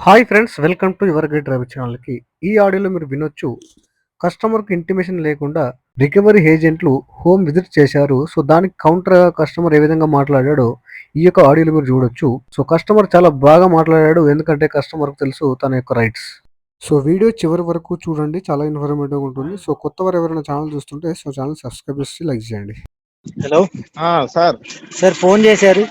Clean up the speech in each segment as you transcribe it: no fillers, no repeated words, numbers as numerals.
Hi friends, welcome to your guide driver ఛానల్కి. ఈ ఆడియోలో మీరు వినొచ్చు, కస్టమర్కి ఇంటిమేషన్ లేకుండా రికవరీ ఏజెంట్లు హోమ్ విజిట్ చేశారు. సో దానికి కౌంటర్ కస్టమర్ ఏ విధంగా మాట్లాడాడో ఈ యొక్క ఆడియోలో మీరు చూడొచ్చు. సో కస్టమర్ చాలా బాగా మాట్లాడాడు, ఎందుకంటే కస్టమర్కి తెలుసు తన యొక్క రైట్స్. సో వీడియో చివరి వరకు చూడండి, చాలా ఇన్ఫర్మేటివ్గా ఉంటుంది. సో కొత్త వారు ఎవరైనా ఛానల్ చూస్తుంటే సో ఛానల్ సబ్స్క్రైబ్ చేసి లైక్ చేయండి. హలో సార్ ఫోన్ చేశారు.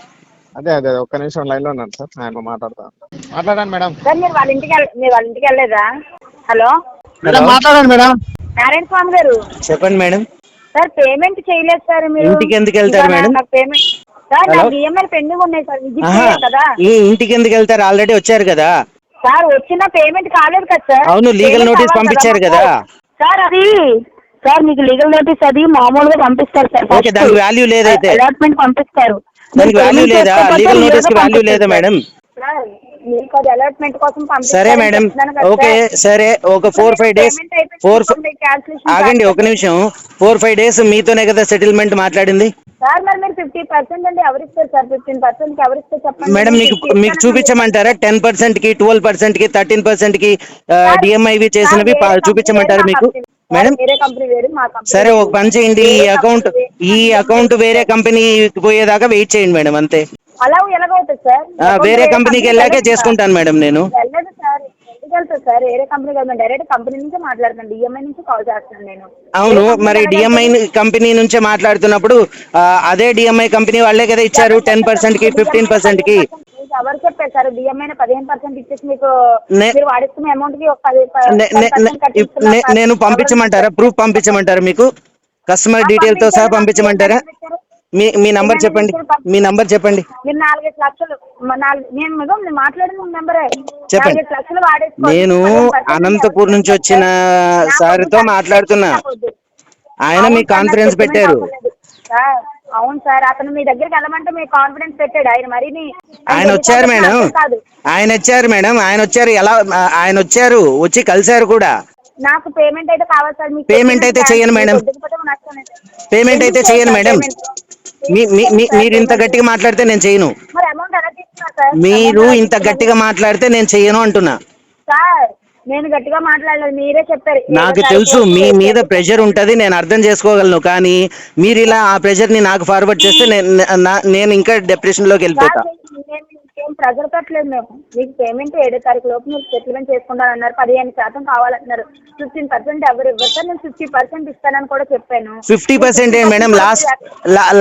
అదే ఒక్క నిమిషం లైన్ లో ఉన్నాను సార్. ఆయన మాట్లాడండి మేడం. సార్ మీరు వాళ్ళ ఇంటికి వెళ్ళలేదా? హలో మాట్లాడండి మేడం. నారాయణ స్వామి గారు చెప్పండి మేడం. సార్ పేమెంట్ చేయలేదు సార్. మీరు ఇంటికి ఎందుకు వెళ్తారు మేడం? నాకు పేమెంట్ సార్, నాకు ఈఎంఐ పెండింగ్ ఉన్నాయి సార్. విజిట్ చేయాలి కదా. ఈ ఇంటికి ఎందుకు వెళ్తారు? ఆల్రెడీ వచ్చారు కదా సార్. వచ్చిన పేమెంట్ కాలేదు కదా సార్. అవును, లీగల్ నోటీస్ పంపించారు కదా సార్. అది సార్ మీకు లీగల్ నోటీస్ అది మామూలుగా పంపిస్తారు సార్. ఓకే, దానికి వాల్యూ లేదైతే. అలాట్మెంట్ పంపిస్తారు. దానికి వాల్యూ లేదా? లీగల్ నోటీస్ కి వాల్యూ లేదా మేడం? సార్ మీకు అది అలాట్మెంట్ కోసం సరే మేడం, ఓకే సరే. ఒక 4-5 డేస్ ఆగండి, ఒక నిమిషం. 4-5 డేస్ మీతోనే కదా సెటిల్మెంట్ మాట్లాడింది సార్. మరి మీరు 50% అండి ఎవరిస్తారు సార్? 15% ఎవరిస్తారు చెప్పండి మేడం. మీకు చూపించమంటారా? 10% కి, 12% కి, 13% కి డిఎంఐవి చేసినవి చూపించమంటారా మీకు మేడం? వేరే కంపెనీ వేరు, మా కంపెనీ. సరే, ఒక పని చేయండి. ఈ అకౌంట్ వేరే కంపెనీకి పోయేదాకా వెయిట్ చేయండి మేడం, అంతే. అలా ఎలాగవుతుంది సార్? వేరే కంపెనీకి వెళ్ళాకే చేసుకుంటాను మేడం నేను. వెళ్ళదు సార్. ఎందుకు వెళ్తుంది సార్? వేరే కంపెనీ కాదు, డైరెక్ట్ కంపెనీ నుంచి మాట్లాడుతాను. డిఎంఐ నుంచి కాల్ చేస్తాను నేను. అవును, మరి డిఎంఐ కంపెనీ నుంచే మాట్లాడుతున్నప్పుడు అదే డిఎంఐ కంపెనీ వాళ్ళే కదా ఇచ్చారు 10% కి, 15% కి. ఎవరు చెప్పారు సార్? డిఎంఐ 15% ఇచ్చేసి మీకు మీరు వాడిస్తున్న అమౌంట్ కి ఒక 10% నేను పంపించమంటారా? ప్రూఫ్ పంపించమంటారా? మీకు కస్టమర్ డీటెయిల్ తో సహా పంపించమంటారా? మీ నంబర్ చెప్పండి. మీ నంబర్ చెప్పండి. మీరు 4 లక్షలు నేను మాట్లాడిన నెంబరే. చెప్పండి. 4 లక్షలు వాడేసుకో. నేను అనంతపూర్ నుంచి వచ్చిన సార్తో మాట్లాడుతున్నా. ఆయన మీ కాన్ఫరెన్స్ పెట్టారు. అవును సార్, అతను మీ దగ్గరికి వెళ్ళమంటే మీ కాన్ఫిడెన్స్ పెట్టాడు ఆయన. మరి ఆయన వచ్చారు మేడం. ఆయన వచ్చారు. ఎలా ఆయన వచ్చారు? వచ్చి కలిశారు కూడా. నాకు పేమెంట్ అయితే కావాలి సార్. పేమెంట్ అయితే చెయ్యను మేడం. పేమెంట్ అయితే చెయ్యను మేడం. మీరు ఇంత గట్టిగా మాట్లాడితే నేను చేయను. మీరు ఇంత గట్టిగా మాట్లాడితే నేను చెయ్యను అంటున్నా సార్. నేను గట్టిగా మాట్లాడలేదు, మీరే చెప్పారు. నాకు తెలుసు మీ మీద ప్రెషర్ ఉంటది, నేను అర్థం చేసుకోగలను. కానీ మీరు ఇలా ఆ ప్రెషర్ ని నాకు ఫార్వర్డ్ చేస్తే నేను ఇంకా డిప్రెషన్ లోకి వెళ్ళిపోతా. ఏం ప్రెజర్ పెట్టలేదు మేము. మీకు పేమెంట్ 7వ తారీఖు లోపు మీరు సెటిల్మెంట్ చేసుకుంటానన్నారు. 15% కావాలన్నారు. 15% ఎవరు ఇవ్వరు సార్. నేను 50% ఇస్తానని కూడా చెప్పాను. 50% మేడం?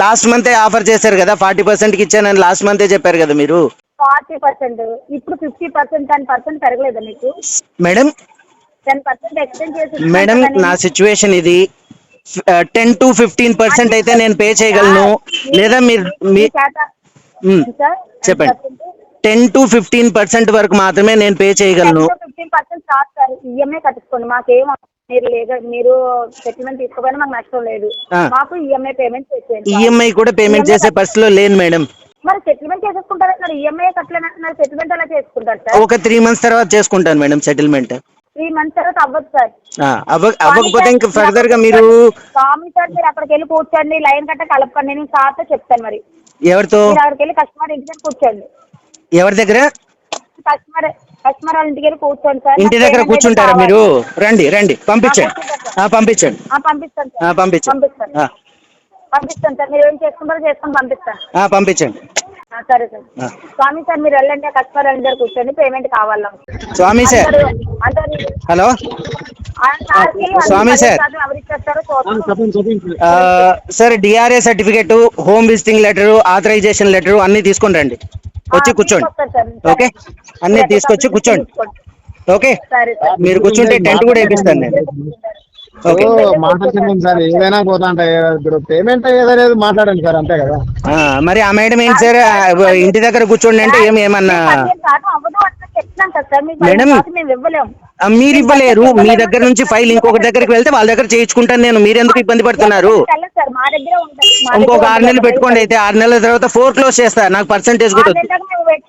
లాస్ట్ మంత్ ఆఫర్ చేశారు కదా, 40% కి ఇచ్చానని లాస్ట్ మంతే చెప్పారు కదా మీరు. 40%. ఇప్పుడు 50%, 10% పెరగలేదా మీకు మేడం? 10% ఎక్స్టెండ్ చేసి మేడం, నా సిచ్యువేషన్ ఇది. 10 to 15% అయితే నేను పే చేయగలను. లేదా మీరు చెప్పండి. 10 to 15% వరకు మాత్రమే నేను పే చేయగలను. 15% చాలు సార్. ఈఎంఐ కట్టుకోండి. మాకేం మీరు సెటిల్మెంట్ తీసుకోవాలి, మాకు నష్టం లేదు. మాకు ఈఎంఐ పేమెంట్ చేసేయండి. ఈఎంఐ కూడా పేమెంట్ చేసే పరిస్థితిలో లేను మేడం. మరి సెటిల్మెంట్ చేసేసుకుంటారు. ఈఎంఐ కట్టలేనంటున్నారు. సెటిల్మెంట్ ఎలా చేసుకుంటారు సార్? ఒక 3 months తర్వాత చేసుకుంటాను మేడం సెటిల్మెంట్. 3 months తర్వాత అవ్వదు సార్. అవ్వకపోతే ఇంకా ఫర్దర్ గా మీరు స్వామి సార్, మీరు అక్కడికి వెళ్ళి కూర్చోండి. లైన్ కట్ట కలపకండి. నేను సార్తో చెప్తాను. మరి ఎవరితో? అక్కడికి వెళ్ళి కస్టమర్ ఇంటి దగ్గర కూర్చోండి. ఎవరి దగ్గర? కస్టమర్ వాళ్ళ ఇంటికి వెళ్ళి కూర్చోండి సార్. ఇంటి దగ్గర కూర్చుంటారా మీరు? రండి పంపించండి. పంపించండి. పంపిస్తాను సార్. మీరు ఏం చేసుకుంటారో చేసుకొని పంపిస్తాను. పంపించండి. సరే సార్. స్వామి సార్, మీరు వెళ్ళండి. కస్టమర్ వాళ్ళ దగ్గర కూర్చోండి. పేమెంట్ కావాలా? Swamy sir. Hello Swamy sir. Sir, DRA certificate, home visiting letter, authorisation letter అన్ని తీసుకొని రండి. వచ్చి కూర్చోండి. ఓకే, అన్ని తీసుకొచ్చి కూర్చోండి. ఓకే, మీరు కూర్చుంటే టెంట్ కూడా వేపిస్తాను నేను. మాట్లాడుతున్నాం సార్. ఏదైనా పోతా పేమెంట్ ఏదైనా మాట్లాడండి సార్, అంతే కదా. మరి ఆ మేడం ఏంటి సార్ ఇంటి దగ్గర కూర్చోండి అంటే ఏమన్నా? మేడం, మీరు ఇవ్వలేరు. మీ దగ్గర నుంచి ఫైల్ ఇంకొక దగ్గరికి వెళ్తే వాళ్ళ దగ్గర చేయించుకుంటాను నేను. మీరెందుకు ఇబ్బంది పడుతున్నారు? ఇంకొక 6 నెలలు పెట్టుకోండి. అయితే 6 నెలల తర్వాత 4 క్లోజ్ చేస్తా. నాకు పర్సెంటేజ్ కూడా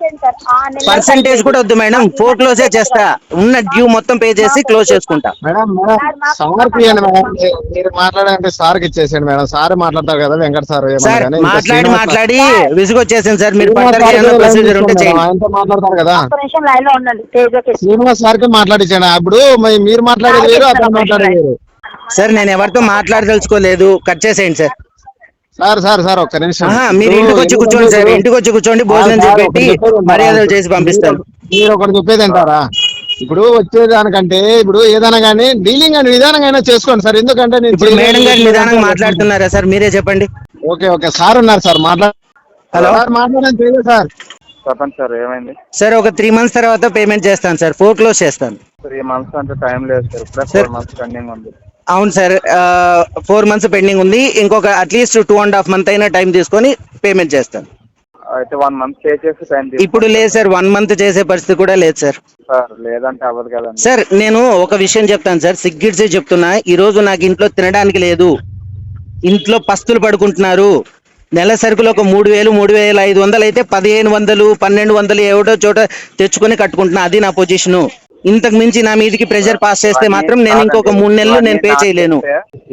చేయలేను సార్. ఆ నెలలో పర్సంటేజ్ కూడా వద్దు మేడం, ఫోర్ క్లోజే చేస్తా, ఉన్న డ్యూ మొత్తం పే చేసి క్లోజ్ చేసుకుంటా. మేడం మేడం సార్కి ఇవ్వండి మేడం, మీరు మాట్లాడాలంటే సార్కి ఇచ్చేసేయండి మేడం, సార్ మాట్లాడతారు కదా వెంకట సార్ ఏమన్నా సార్ కానీ. ఇంకా మాట్లాడి శ్రీనివాస్ మాట్లాడి విసుగొచ్చేసింది సార్. మీరు శ్రీనివాస్ ఫర్దర్ గా సార్కి ఏమైనా లైన్ ప్రొసీజర్ ఉంటే తీసుకోండి మేడం, చేయండి. ఆయనతో మాట్లాడతారు కదా. ఒక్క నిమిషం లైన్ లో ఉండండి. తేజకి శ్రీనివాస్ సార్కి మాట్లాడించండి. ఇప్పుడు మీరు మాట్లాడేది వేరు, అతను మాట్లాడేది వేరు. సార్ నేను ఎవరితో మాట్లాడదలుచుకోలేదు, కట్ చేసేయండి సార్. సార్ సార్ సార్ ఒక్క నిమిషం. మీరు ఇంటికి వచ్చి కూర్చోండి సార్, ఇంటికి వచ్చి కూర్చోండి, భోజనం చేపెట్టి మర్యాదలు చేసి పంపిస్తాను. మీరు ఒకటి చెప్పేది అంటారా? ఇప్పుడు వచ్చేదానికంటే ఇప్పుడు ఏదైనా కానీ డీలింగ్ అని విధానంగా అయినా చేసుకోండి సార్. ఎందుకంటే నేను ఇప్పుడు మేడం గారు నిదానంగా మాట్లాడుతున్నారా సార్? మీరే చెప్పండి. ఓకే ఓకే సార్ ఉన్నారు సార్, హలో సార్ మాట్లాడండి తెలియదు సార్. చెప్పండి సార్, ఏమైంది? సార్ ఒక 3 months తర్వాత పేమెంట్ చేస్తాను సార్, ఫోర్ క్లోజ్ చేస్తాను. 3 months అంటే టైం లేదు సార్, ఇప్పుడే సార్. 4 months పెండింగ్ ఉంది. అవును సార్, 4 months పెండింగ్ ఉంది, ఇంకొక అట్లీస్ట్ 2.5 months అయినా టైం తీసుకొని పేమెంట్ చేస్తాను. అయితే 1 month పే చేసి టైం ఇప్పుడు లేదు సార్, 1 month చేసే పరిస్థితి కూడా లేదు సార్. సార్ లేదంటే అవ్వదు కదండి. సార్ నేను ఒక విషయం చెప్తాను సార్, సిగ్గిడ్సే చెప్తున్నా, ఈ రోజు నాకు ఇంట్లో తినడానికి లేదు, ఇంట్లో పస్తులు పడుకుంటున్నారు. నెల సరుకులు ఒక 3,000 3,500 అయితే 1,500 1,200 ఏడో చోట తెచ్చుకొని కట్టుకుంటున్నా, అది నా పొజిషను. ఇంతకు మించి నా మీదకి ప్రెషర్ పాస్ చేస్తే మాత్రం నేను ఇంకొక 3 నెలలు నేను పే చేయలేను.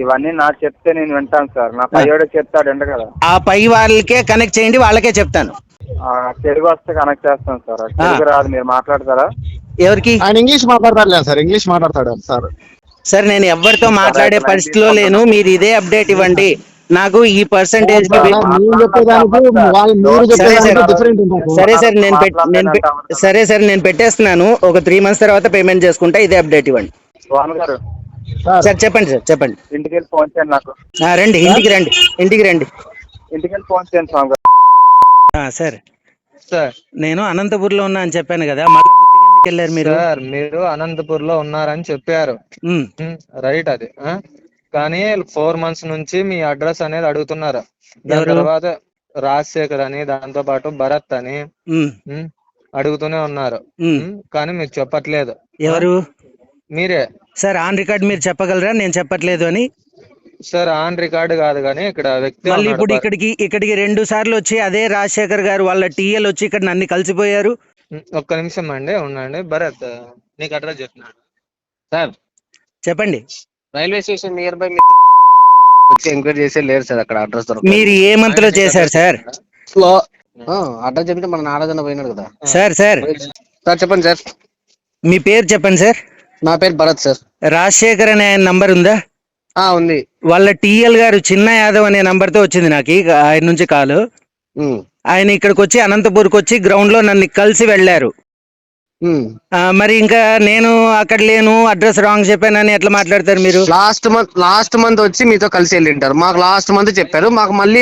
ఇవన్నీ నాకు చెప్తే నేను వింటాను సార్, నా పైయోడే చెప్తాడు ఎండ కదా. ఆ పై వాళ్ళకే కనెక్ట్ చేయండి, వాళ్ళకే చెప్తాను. తెలుగు వస్తే కనెక్ట్ చేస్తాను సార్, తెలుగు రాదు, మీరు మాట్లాడతారా? ఎవరికి? ఆయన ఇంగ్లీష్ మాట్లాడతాడు సార్, ఇంగ్లీష్ మాట్లాడతాడు సార్. సార్ నేను ఎవరితో మాట్లాడే పరిస్థితిలో లేను, మీరు ఇదే అప్డేట్ ఇవ్వండి నాకు. ఈ పర్సంటేజ్ కి సరే సార్, సరే సార్ నేను పెట్టేస్తున్నాను, ఒక 3 months తర్వాత పేమెంట్ చేసుకుంటా, ఇదే అప్డేట్ ఇవ్వండి. స్వామి గారు సార్ చెప్పండి సార్, చెప్పండి. ఇంటికి వెళ్ళి ఫోన్ చేయండి నాకు. రండి, ఇంటికి రండి, ఇంటికి రండి. ఇంటికి వెళ్ళి ఫోన్ చేయండి స్వామి గారు. సార్ సార్ నేను అనంతపూర్లో ఉన్నా అని చెప్పాను కదా, మళ్ళీ గుత్తికి ఎందుకు వెళ్ళారు మీరు? సార్ మీరు అనంతపూర్ లో ఉన్నారని చెప్పారు, రైట్ అది. కానీ 4 months నుంచి మీ అడ్రస్ అనేది అడుగుతున్నారు. దాని తర్వాత రాజశేఖర్ అని, దాంతో పాటు భరత్ అని అడుగుతూనే ఉన్నారు. కానీ మీరు చెప్పట్లేదు. ఎవరు? మీరే సార్. ఆన్ రికార్డ్ మీరు చెప్పగలరా నేను చెప్పట్లేదు అని? సార్ ఆన్ రికార్డ్ కాదు కానీ ఇక్కడ వ్యక్తి మళ్ళీ ఇప్పుడు ఇక్కడికి 2 సార్లు వచ్చి అదే రాజశేఖర్ గారు వాళ్ళ టీఎల్ వచ్చి ఇక్కడ నన్ను కలిసిపోయారు. ఒక్క నిమిషం అండి ఉండండి. భరత్ నీకు అడ్రస్ చెప్తున్నాను సార్. చెప్పండి. రైల్వే స్టేషన్ నియర్ బై వచ్చి ఎంక్వైరీ చేసే లేరు సార్, అక్కడ అడ్రస్ దొరకదు. మీరు ఏ మంత్ లో చేశారు సార్? అడ్రస్ చెప్తే మన నారాజన పోయినాడు కదా సార్. సార్ చెప్పండి సార్. మీ పేరు చెప్పండి సార్. నా పేరు భరత్ సార్. రాజశేఖర్ అనే నంబర్ ఉందా? ఉంది. వాళ్ళ టీఎల్ గారు చిన్న యాదవ్ అనే నంబర్ తో వచ్చింది నాకు ఆయన నుంచి కాలు. ఆయన ఇక్కడికి వచ్చి అనంతపూర్కి వచ్చి గ్రౌండ్ లో నన్ను కలిసి వెళ్ళారు. మరి ఇంకా నేను అక్కడ లేను, అడ్రస్ రాంగ్ చెప్పానని ఎట్లా మాట్లాడతారు మీరు? లాస్ట్ మంత్ వచ్చి మీతో కలిసి వెళ్ళింటారు. మాకు లాస్ట్ మంత్ చెప్పారు, మాకు మళ్ళీ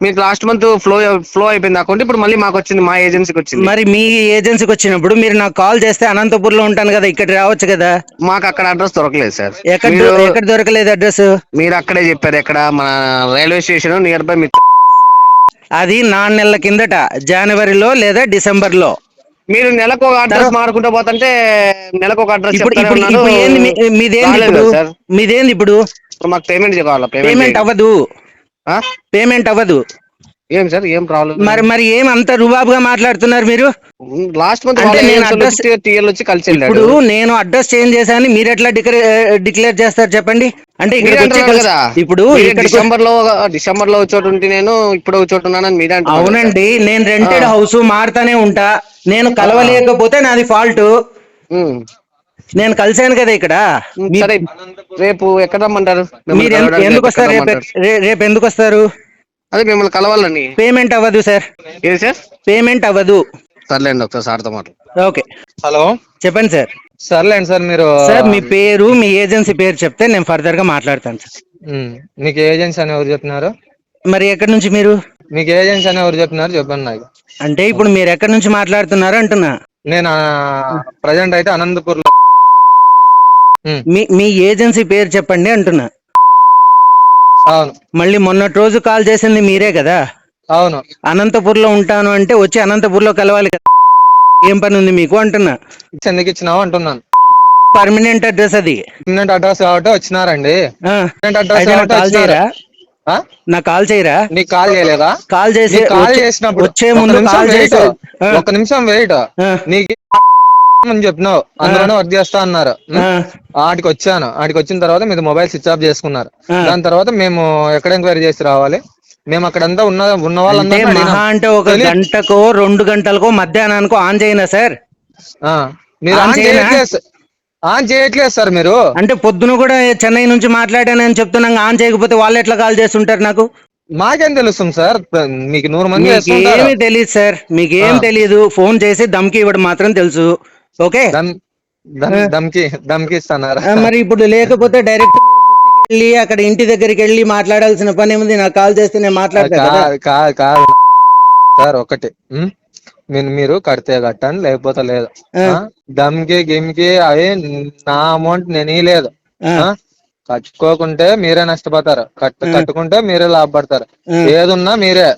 మీకు లాస్ట్ మంత్ ఫ్లో అయిపోయింది అకౌంట్, ఇప్పుడు మళ్ళీ మాకు వచ్చింది, మా ఏజెన్సీకి వచ్చింది. మరి మీ ఏజెన్సీకి వచ్చినప్పుడు మీరు నాకు కాల్ చేస్తే అనంతపూర్ లో ఉంటాను కదా, ఇక్కడ రావచ్చు కదా. మాకు అక్కడ అడ్రస్ దొరకలేదు సార్. ఎక్కడ దొరకలేదు అడ్రస్? మీరు అక్కడే చెప్పారు, ఎక్కడ మన రైల్వే స్టేషన్ నియర్ బై. అది 4 నెలల కిందట, జనవరిలో లేదా డిసెంబర్ లో. మీరు నెలకు ఒక అడ్రస్ మారుకుంటూ పోతుంటే నెలకు ఒక అడ్రస్ మీదేంది ఇప్పుడు? మాకు పేమెంట్ కావాలా? పేమెంట్ అవ్వదు, పేమెంట్ అవ్వదు. ఏం సార్, ఏం ప్రాబ్లం? మరి ఏం అంత రుబాబుగా మాట్లాడుతున్నారు మీరు? లాస్ట్ మంత్ వచ్చి కలిసి ఇప్పుడు నేను అడ్రస్ చేంజ్ చేశాను, మీరు ఎట్లా డిక్లేర్ చేస్తారు చెప్పండి? అంటే ఇప్పుడు డిసెంబర్ లో చోటు ఉంటే నేను ఇప్పుడు చోటు ఉన్నానని మీరే అంటున్నారు. అవునండి, నేను రెంటెడ్ హౌస్ మారుతానే ఉంటా, నేను కలవలేకపోతే నాది ఫాల్ట్. నేను కలిసాను కదా ఇక్కడ. రేపు ఎక్కడ రమ్మంటారు? మీరు ఎందుకు వస్తారు? రేపు ఎందుకు వస్తారు? అదే మిమ్మల్ని కలవాలని. పేమెంట్ అవ్వదు సార్. ఏది సార్? పేమెంట్ అవ్వదు. సర్లేండి, ఒకసారి సార్తో మాట్లాడు. ఓకే. హలో చెప్పండి సార్. సర్లేండి సార్. మీరు సార్ మీ పేరు, మీ ఏజెన్సీ పేరు చెప్తే నేను ఫర్దర్ గా మాట్లాడతాను సార్. మీకు ఏజెన్సీ అని ఎవరు చెప్తున్నారు? మరి ఎక్కడి నుంచి మీరు? మీకు ఏజెన్సీ అని ఎవరు చెప్తున్నారు చెప్పండి నాకు. అంటే ఇప్పుడు మీరు ఎక్కడి నుంచి మాట్లాడుతున్నారు అంటున్నా. నేను ప్రజెంట్ అయితే అనంతపూర్ లో. మీ ఏజెన్సీ పేరు చెప్పండి అంటున్నా. అవును. మళ్ళీ మొన్నటి రోజు కాల్ చేసింది మీరే కదా? అవును. అనంతపూర్ లో ఉంటాను అంటే వచ్చి అనంతపూర్ లో కలవాలి కదా, ఏం పని ఉంది మీకు అంటున్నా. ఎందుకు ఇచ్చినావు అంటున్నాను. పర్మనెంట్ అడ్రస్ అది. పర్మనెంట్ అడ్రస్ కాబట్టి వచ్చినారండి. ఆ? నాకు కాల్ చేయరా? నీకు కాల్ చేయలేదా? కాల్ చేసి నీకు కాల్ చేసినప్పుడు వచ్చే ఒక్క ముందు నిమిషం కాల్ వెయిట్, చేసి ఒక్క నిమిషం వెయిట్. ఆ, నీకు అని చెప్పినావు, అందులోనే వర్క్ చేస్తా అన్నారు. ఆ, ఆడికి వచ్చాను, ఆడికి వచ్చిన తర్వాత మీరు మొబైల్ స్విచ్ ఆఫ్ చేసుకున్నారు. ఆ. దాని తర్వాత మేము ఎక్కడ ఎంక్వైరీ చేసి రావాలి? మేము అక్కడంతా ఉన్న అంటే వాళ్ళందరినీ అడిగినాం. మహా అంటే ఒక గంటకో 2 గంటలకో మధ్యాహ్నానికో ఆన్ చేయనా సార్? ఆ, మీరు ఆన్ ఆన్ చేయనా? చేయట్లేదు ఆన్ చేయట్లేదు సార్ మీరు. అంటే పొద్దున కూడా చెన్నై నుంచి మాట్లాడానని చెప్తున్నాగా, ఆన్ చేయకపోతే వాళ్ళు ఎట్లా కాల్ చేస్తుంటారు నాకు? మాకేం తెలుస్తుంది సార్, మీకు 100 మంది చేస్తుంటారు. మీకేమి తెలియదు సార్, ఆ, మీకేం తెలియదు. ఫోన్ చేసి ధమ్కి ఇవ్వడం మాత్రం తెలుసు. ఓకే. దమ్ ఆ, దమ్కి ఇస్తున్నారా? మరి ఇప్పుడు లేకపోతే డైరెక్ట్ మీరు గుత్తికెళ్ళి అక్కడ ఇంటి దగ్గరికి వెళ్ళి మాట్లాడాల్సిన పని ఏముంది? నాకు కాల్ చేస్తే నేను మాట్లాడతా కదా. కాదు సార్, ఒకటి మీరు కడితే కట్టండి, లేకపోతే లేదు. ఆ, దమ్కి గిమ్కి అవి నా అమౌంట్ నేను లేదు. ఆ, కట్టుకోకుంటే మీరే నష్టపోతారు, కట్టుకుంటే మీరే లాభపడతారు. ఆ, ఏదున్నా మీరే.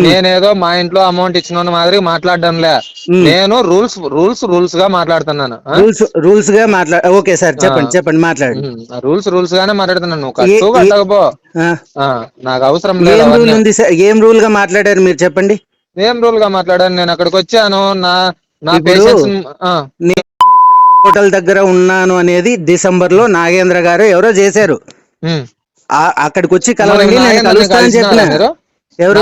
నేనేదో మా ఇంట్లో అమౌంట్ ఇచ్చిన మాదిరి మాట్లాడడంలే. నేను రూల్స్ గా మాట్లాడుతున్నాను. రూల్స్ గా ఓకే సార్, చెప్పండి మాట్లాడండి. రూల్స్ గానే మాట్లాడుతున్నాను. నువ్వు కట్టకపో, ఆ, నాకు అవసరం లేదు ఏం రూల్ అవన్నీ. ఉంది సార్? ఏం రూల్ గా మాట్లాడారు మీరు చెప్పండి. ఏం రూల్ గా మాట్లాడాను? నేను అక్కడికి వచ్చాను, నా ఇప్పుడు పేషెన్స్. నేను హోటల్ దగ్గర ఉన్నాను అనేది డిసెంబర్ లో నాగేంద్ర గారు ఎవరో చేశారు. అక్కడికి వచ్చి కలవండి, నేను కలుస్తానని చెప్పిన. ఎవరు?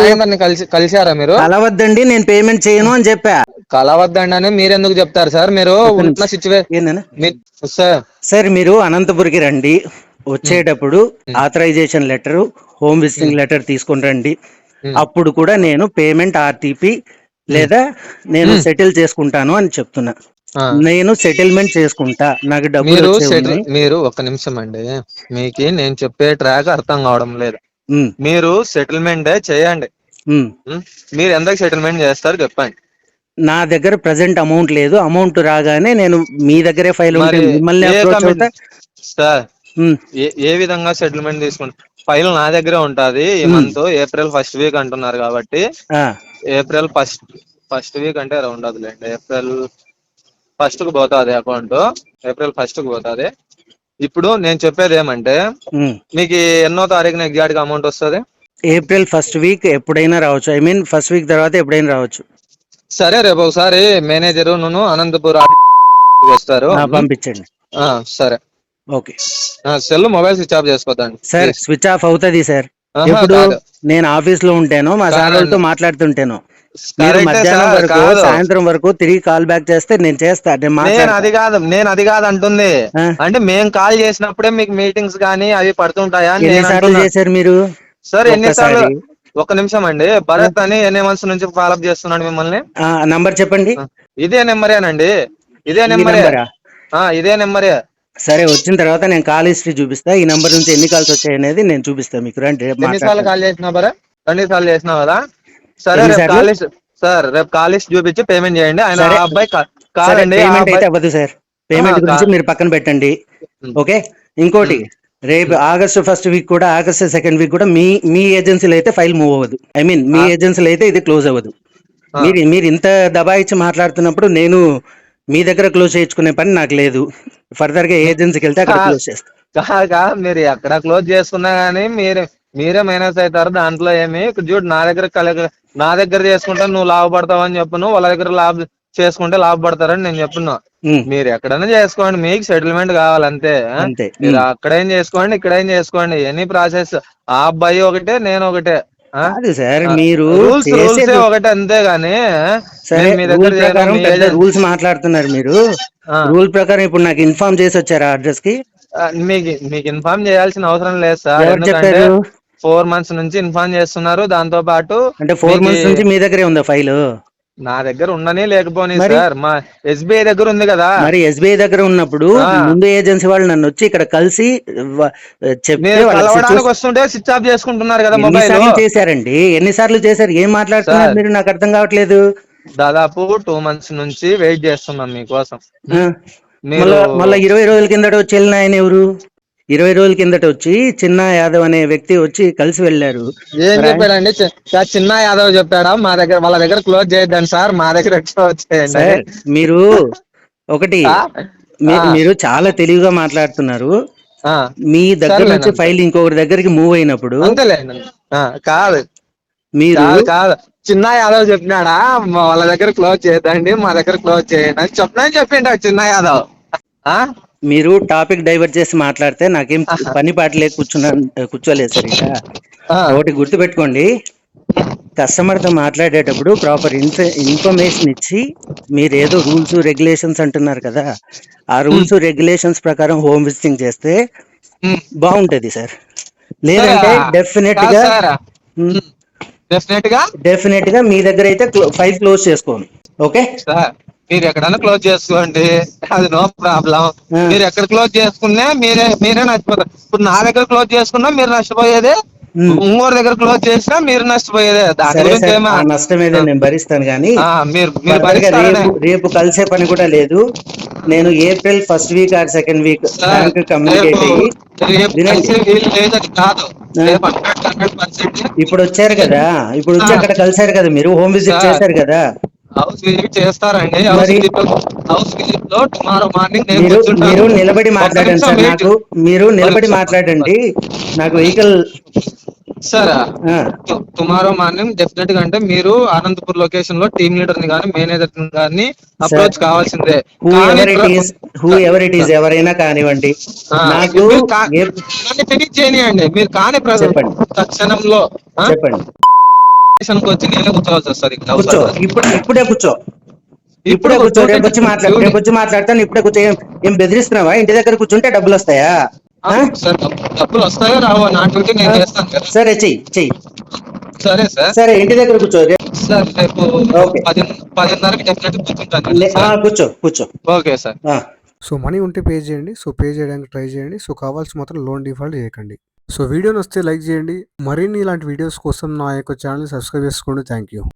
కలిశారా మీరు? కలవద్దండి, నేను పేమెంట్ చేయను అని చెప్పా. కలవద్దండి అని మీరెందుకు చెప్తారు సార్? మీరు ఉన్న ఏందన్నా సార్ సార్, మీరు అనంతపురికి రండి, వచ్చేటప్పుడు authorization letter, home visiting letter తీసుకొని రండి. అప్పుడు కూడా నేను పేమెంట్ ఆర్టీపీ లేదా నేను సెటిల్ చేసుకుంటాను అని చెప్తున్నా. నేను సెటిల్మెంట్ చేసుకుంటా, నాకు డబ్బులు మీరు ఒక్క నిమిషం అండి, మీకు నేను చెప్పే ట్రాక్ అర్థం కావడం లేదు. మీరు సెటిల్మెంట్ చేయండి. మీరు ఎంతకు సెటిల్మెంట్ చేస్తారు చెప్పండి. నా దగ్గర ప్రెసెంట్ అమౌంట్ లేదు. అమౌంట్ రాగానే నేను మీ దగ్గరే ఫైల్ ఉంటే మిమ్మల్ని అప్రోచ్ అవుతా సార్. ఏ విధంగా సెటిల్మెంట్ తీసుకుంటా? ఫైల్ నా దగ్గరే ఉంటది. ఈ మంత్ ఏప్రిల్ 1st వీక్ అంటున్నారు కాబట్టి ఏప్రిల్ ఫస్ట్ వీక్ అంటే రౌండ్ అవుతుందండి. ఏప్రిల్ 1st కు పోతుంది అకౌంట్, ఏప్రిల్ 1st కు పోతుంది. ఇప్పుడు నేను చెప్పేది ఏమంటే, మీకు ఎన్నో తారీఖున ఎగ్జాక్ట్ గా అమౌంట్ వస్తుంది? ఏప్రిల్ 1st వీక్ ఎప్పుడైనా రావచ్చు. ఐ మీన్ 1st వీక్ తర్వాత ఎప్పుడైనా రావచ్చు. సరే, రేపు ఒకసారి మేనేజర్ నువ్వు అనంతపూర్ వస్తారు, పంపించండి. సరే, okay. Cell mobile switch off చేసుకోదండి సార్. స్విచ్ ఆఫ్ అవుతుంది సార్. ఎప్పుడు నేను ఆఫీస్ లో ఉంటాను, మా సార్ వాళ్ళతో మాట్లాడుతుంటాను. మీరు మధ్యాహ్నం వరకు సాయంత్రం వరకు తిరిగి కాల్ బ్యాక్ చేస్తే నేను చేస్తా. నేను అది కాదు అంటుంది. అంటే మేము కాల్ చేసినప్పుడే మీకు మీటింగ్స్ కానీ అవి పడుతుంటాయా? ఎన్నిసార్లు చేశారు మీరు? సార్ ఎన్నిసార్లు? ఒక్క నిమిషం అండి, భరత్ అని ఎన్ని మంత్స్ నుంచి ఫాలోఅప్ చేస్తున్నాడు మిమ్మల్ని. నంబర్ చెప్పండి. ఇదే నెంబరేనండి? ఇదే నెంబరే. సరే, వచ్చిన తర్వాత నేను కాల్ హిస్టరీ చూపిస్తా. ఈ నంబర్ నుంచి ఎన్ని కాల్స్ వచ్చాయి అనేది నేను చూపిస్తా మీకు. రండి. ఎన్నిసార్లు కాల్ చేసినా బరా? 2 సార్లు చేసినావు కదా. సరే, రేపు కాల్ లిస్ట్ చూపించి పేమెంట్ చేయండి. ఆయన అబ్బాయి కాదండి, పేమెంట్ అయితే అవ్వదు సార్. పేమెంట్ గురించి మీరు పక్కన పెట్టండి. ఓకే. ఇంకోటి, రేపు ఆగస్టు 1st వీక్ కూడా, ఆగస్టు 2nd వీక్ కూడా మీ ఏజెన్సీలో అయితే ఫైల్ మూవ్ అవ్వదు. ఐ మీన్ మీ ఏజెన్సీలో అయితే ఇది క్లోజ్ అవ్వదు. మీరు ఇంత దబాయిచ్చి మాట్లాడుతున్నప్పుడు నేను మీ దగ్గర క్లోజ్ చేయించుకునే పని నాకు లేదు. ఫర్దర్ గా ఏజెన్సీకి వెళ్తే అక్కడ క్లోజ్ చేస్తా. మీరు ఎక్కడ క్లోజ్ చేసుకున్నా గానీ మీరే మైనస్ అవుతారు. దాంట్లో ఏమి చూడు, నా దగ్గర చేసుకుంటే నువ్వు లాభపడతావు అని చెప్పను, వాళ్ళ దగ్గర చేసుకుంటే లాభపడతారని నేను చెప్తున్నా. మీరు ఎక్కడైనా చేసుకోండి, మీకు సెటిల్మెంట్ కావాలంతే. మీరు అక్కడేం చేసుకోండి, ఇక్కడేం చేసుకోండి, ఎనీ ప్రాసెస్. ఆ అబ్బాయి ఒకటే, నేను ఒకటే. సార్, మీరు రూల్స్ ఒకటే, అంతేగాని మీ దగ్గర రూల్స్ మాట్లాడుతున్నారు మీరు. రూల్ ప్రకారం ఇప్పుడు నాకు ఇన్ఫార్మ్ చేసి వచ్చారా అడ్రస్ కి? మీకు ఇన్ఫార్మ్ చేయాల్సిన అవసరం లేదు సార్. ఎందుకంటే 4 months నుంచి ఇన్ఫార్మ్ చేస్తున్నారు. దాంతో పాటు అంటే 4 months నుంచి మీ దగ్గరే ఉందా ఫైల్? నా దగ్గర ఉండని లేకపోని సార్, మా SBI దగ్గర ఉంది కదా. మరి SBI దగ్గర ఉన్నప్పుడు ముందు ఏజెన్సీ వాళ్ళు నన్ను వచ్చి ఇక్కడ కలిసి కలవడానికి వస్తుంటే స్విచ్ ఆఫ్ చేసుకుంటున్నారు కదా మొబైల్. చేశారండి. ఎన్నిసార్లు చేశారు? ఏం మాట్లాడుతున్నారు మీరు? నాకు అర్థం కావట్లేదు. దాదాపు 2 months నుంచి వెయిట్ చేస్తున్నాం మీకోసం. మళ్ళీ 20 రోజుల కిందట వచ్చి వెళ్ళిన ఆయన ఎవరు? 20 రోజుల కిందట వచ్చి చిన్న యాదవ్ అనే వ్యక్తి వచ్చి కలిసి వెళ్ళారు. ఏం చెప్పాడండి? చిన్న యాదవ్ చెప్పాడా? మా దగ్గర వాళ్ళ దగ్గర క్లోజ్ చేయొద్దండి సార్, మా దగ్గర వచ్చేయండి. మీరు ఒకటి, మీరు చాలా తెలివిగా మాట్లాడుతున్నారు. ఆ, మీ దగ్గర సర్లేండి నుంచి అంతే. ఫైల్ ఇంకొకరి దగ్గరికి మూవ్ అయినప్పుడు అంతేలేండి. కాదు మీరు కాదు కాదు చిన్న యాదవ్ చెప్పినాడా వాళ్ళ దగ్గర క్లోజ్ చేయదండి, మా దగ్గర క్లోజ్ చేయండి అని చెప్పిండు చిన్న యాదవ్. ఆ మీరు టాపిక్ డైవర్ట్ చేసి మాట్లాడితే నాకేం పని పాటలే కూర్చోలేదు సార్ ఇక్కడ. ఆ, ఒకటి గుర్తుపెట్టుకోండి, కస్టమర్తో మాట్లాడేటప్పుడు ప్రాపర్ ఇన్ఫర్మేషన్ ఇచ్చి, మీరు ఏదో రూల్స్ రెగ్యులేషన్స్ అంటున్నారు కదా, ఆ రూల్స్ రెగ్యులేషన్స్ ప్రకారం హోమ్ విజిటింగ్ చేస్తే ఉమ్, బాగుంటది సార్. సరే లేదంటే డెఫినెట్ కాదు గా సార్, డెఫినెట్ గా డెఫినెట్ గా మీ దగ్గర అయితే ఫైల్ క్లోజ్ చేసుకోండి. ఓకే సార్ మీరు ఎక్కడైనా క్లోజ్ చేసుకోండి, అది నో ప్రాబ్లం. మీరు ఎక్కడ క్లోజ్ చేసుకున్నా మీరే నష్టపోతారు. ఇప్పుడు నా దగ్గర క్లోజ్ చేసుకున్నా మీరు నష్టపోయేదే, ఇంకోరి దగ్గర క్లోజ్ చేసినా మీరు నష్టపోయేదే. దాని సరే గురించి సార్, ఏమా ఆ నష్టం ఏదో నేను భరిస్తాను కానీ మీరు ఫర్దర్ గా భరిస్తారనే. రేపు కలిసే పని కూడా లేదు. నేను April first week or second week sir bank రేపు కమ్యూనికేట్ అయ్యి రేపు వినండి. కలిసే వీలు లేదని కాదు, ఆ, రేపు 100% ఇప్పుడు వచ్చారు కదా, ఇప్పుడు వచ్చి అక్కడ కలిసారు కదా, మీరు హోమ్ విజిట్ సార్ చేశారు కదా. హౌస్ విజిట్ చేస్తారండి. మరి హౌస్ విజిట్ లో టుమారో మార్నింగ్ నేను మీరు కూర్చుంటాను. మీరు నిలబడి ఒక్క మాట్లాడండి నిమిషం సార్, వెయిట్. నాకు మీరు ఒక్క నిలబడి నిమిషం. మాట్లాడండి. నాకు vehicle sir tomorrow morning definite గా అంటే మీరు అనంతపూర్ లొకేషన్ లో టీమ్ లీడర్ ని కానీ మేనేజర్ ని కానీ సార్, అప్రోచ్ కావాల్సిందే. హూ కానీ ఎవర్ ఇట్ ఈస్ ఎవరైనా కానివ్వండి, నాకు మీరు ఏ- నన్ను ఫినిష్ చేయనియండి. మీరు కానీ చెప్పండి తక్షణంలో చెప్పండి స్టేషన్కి వచ్చి నేనే కూర్చోవాల్సి వస్తుంది ఇక్కడ కూర్చో, అవసరం. ఇప్పుడే కూర్చో, ఇప్పుడు ఇప్పుడే కూర్చో. రేపు వచ్చి డ్యూటీ మాట్లాడతాను. ఇప్పుడే కూర్చో. ఏం బెదిరిస్తున్నావా? ఇంటి దగ్గర కూర్చుంటే డబ్బులు వస్తాయా? ఆ? సార్ డబ్బులు వస్తాయో రావో నా డ్యూటీ ఆ? నేను చేస్తాను కదా. సరే, చెయ్యి. సరే సార్. సరే, ఇంటి దగ్గర కూర్చో. సార్ రేపు ఓకే, 10:30కి డెఫినెట్ కూర్చుంటాను కదా సార్. కూర్చో. Okay sir. సో మనీ ఉంటే పే చేయండి. సో పే చేయడానికి ట్రై చేయండి. సో కావాల్సి మాత్రం లోన్ డిఫాల్ట్ చేయకండి. సో వీడియో నచ్చితే లైక్ చేయండి. మరిన్ని ఇలాంటి వీడియోస్ కోసం నా యొక్క ఛానల్ సబ్స్క్రైబ్ చేసుకోండి. Thank you.